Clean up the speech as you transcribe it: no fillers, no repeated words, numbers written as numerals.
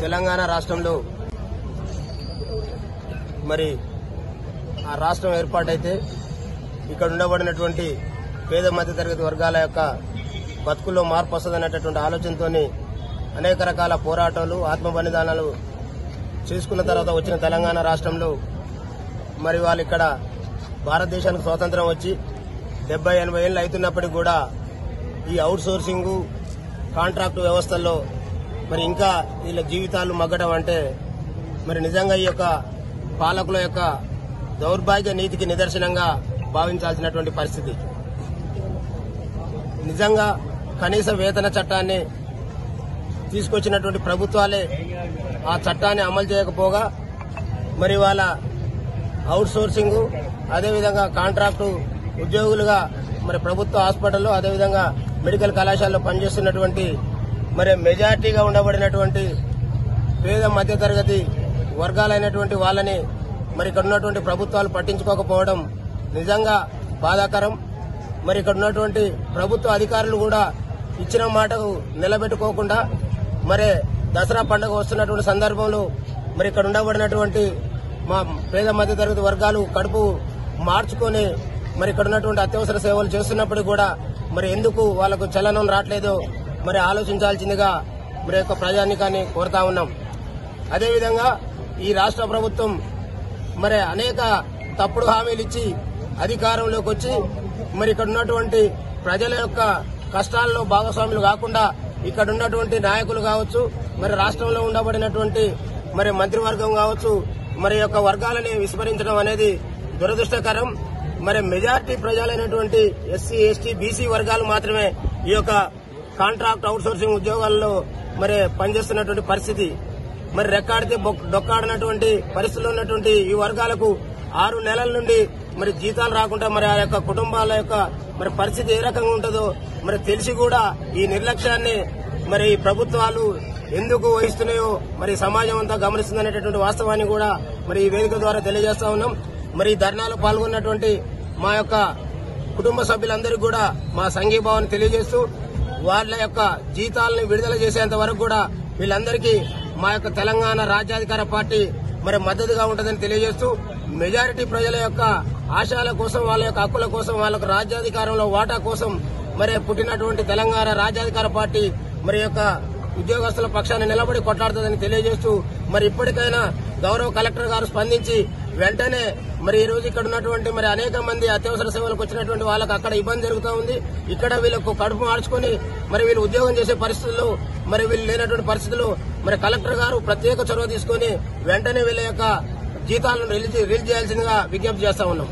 తెలంగాణ రాష్ట్రంలో మరి ఆ రాష్ట్రం ఏర్పాటైతే ఇక్కడ ఉండబడినటువంటి పేద మధ్యతరగతి వర్గాల యొక్క బతుకుల్లో మార్పు వస్తుందనేటటువంటి ఆలోచనతోని అనేక రకాల పోరాటాలు ఆత్మ బలిదానాలు చేసుకున్న తర్వాత వచ్చిన తెలంగాణ రాష్ట్రంలో మరి వాళ్ళు ఇక్కడ భారతదేశానికి స్వాతంత్రం వచ్చి 70-80 ఏళ్ళు అవుతున్నప్పటికీ కూడా ఈ అవుట్ సోర్సింగ్ కాంట్రాక్టు వ్యవస్థల్లో మరి ఇంకా వీళ్ళ జీవితాలు మగ్గడం అంటే మరి నిజంగా ఈ యొక్క పాలకుల యొక్క దౌర్భాగ్య నీతికి నిదర్శనంగా భావించాల్సినటువంటి పరిస్థితి. నిజంగా కనీస వేతన చట్టాన్ని తీసుకొచ్చినటువంటి ప్రభుత్వాలే ఆ చట్టాన్ని అమలు చేయకపోగా మరి వాళ్ళ అవుట్ సోర్సింగ్ అదేవిధంగా కాంట్రాక్టు ఉద్యోగులుగా మరి ప్రభుత్వ హాస్పిటల్లో అదేవిధంగా మెడికల్ కళాశాలలో పనిచేస్తున్నటువంటి మరి మెజార్టీగా ఉండబడినటువంటి పేద మధ్యతరగతి వర్గాలైనటువంటి వాళ్ళని మరి ఇక్కడ ఉన్నటువంటి ప్రభుత్వాలు పట్టించుకోకపోవడం నిజంగా బాధాకరం. మరి ఇక్కడ ఉన్నటువంటి ప్రభుత్వ అధికారులు కూడా ఇచ్చిన మాటకు నిలబెట్టుకోకుండా మరి దసరా పండుగ వస్తున్నటువంటి సందర్భంలో మరి ఇక్కడ ఉండబడినటువంటి మా పేద మధ్యతరగతి వర్గాలు కడుపు మార్చుకొని మరి ఇక్కడ ఉన్నటువంటి అత్యవసర సేవలు చేస్తున్నప్పటికీ కూడా మరి ఎందుకు వాళ్లకు చలనం రావట్లేదో మరి ఆలోచించాల్సిందిగా మరి యొక్క ప్రజానికాన్ని కోరుతా ఉన్నాం. అదేవిధంగా ఈ రాష్ట్ర ప్రభుత్వం మరి అనేక తప్పుడు హామీలు ఇచ్చి అధికారంలోకి వచ్చి మరి ఇక్కడ ఉన్నటువంటి ప్రజల యొక్క కష్టాల్లో భాగస్వాములు కాకుండా ఇక్కడ ఉన్నటువంటి నాయకులు కావచ్చు మరి రాష్ట్రంలో ఉండబడినటువంటి మరి మంత్రివర్గం కావచ్చు మరి యొక్క వర్గాలని విస్మరించడం అనేది దురదృష్టకరం. మరి మెజార్టీ ప్రజలైనటువంటి ఎస్సీ ఎస్టీ బీసీ వర్గాలు మాత్రమే ఈ యొక్క కాంట్రాక్ట్ అవుట్ సోర్సింగ్ ఉద్యోగాల్లో మరి పనిచేస్తున్నటువంటి పరిస్థితి. మరి రెక్కాడితే డొక్కాడినటువంటి పరిస్థితుల్లో ఉన్నటువంటి ఈ వర్గాలకు 6 నెలల నుండి మరి జీతాలు రాకుండా మరి ఆ యొక్క కుటుంబాల యొక్క మరి పరిస్థితి ఏ రకంగా ఉంటుందో మరి తెలిసి కూడా ఈ నిర్లక్ష్యాన్ని మరి ప్రభుత్వాలు ఎందుకు వహిస్తున్నాయో మరి సమాజం అంతా గమనిస్తుందనేటటువంటి వాస్తవాన్ని కూడా మరి ఈ వేదిక ద్వారా తెలియజేస్తా ఉన్నాం. మరి ఈ ధర్నాలో పాల్గొన్నటువంటి మా యొక్క కుటుంబ సభ్యులందరికీ కూడా మా సంఘీభావాన్ని తెలియజేస్తూ వాళ్ళ యొక్క జీతాలను విడుదల చేసేంత వరకు కూడా వీళ్ళందరికీ మా యొక్క తెలంగాణ రాజ్యాధికార పార్టీ మరి మద్దతుగా ఉంటుందని తెలియజేస్తూ మెజారిటీ ప్రజల యొక్క ఆశయాల కోసం వాళ్ళ యొక్క హక్కుల కోసం వాళ్ళ రాజ్యాధికారంలో వాటా కోసం మరి పుట్టినటువంటి తెలంగాణ రాజ్యాధికార పార్టీ మరి యొక్క ఉద్యోగస్తుల పక్షాన్ని నిలబడి కొట్లాడుతుందని తెలియజేస్తూ మరి ఇప్పటికైనా గౌరవ కలెక్టర్ గారు స్పందించి వెంటనే మరి ఈ రోజు ఇక్కడ ఉన్నటువంటి మరి అనేక మంది అత్యవసర సేవలకు వచ్చినటువంటి వాళ్ళకి అక్కడ ఇబ్బంది జరుగుతూ ఉంది. ఇక్కడ వీళ్ళకు కడుపు మార్చుకొని మరి వీళ్ళు ఉద్యోగం చేసే పరిస్థితుల్లో మరి వీళ్ళు లేనటువంటి పరిస్థితుల్లో మరి కలెక్టర్ గారు ప్రత్యేక చొరవ తీసుకుని వెంటనే వీళ్ళ యొక్క జీతాలను రిలీజ్ చేయాల్సిందిగా విజ్ఞప్తి చేస్తా ఉన్నాం.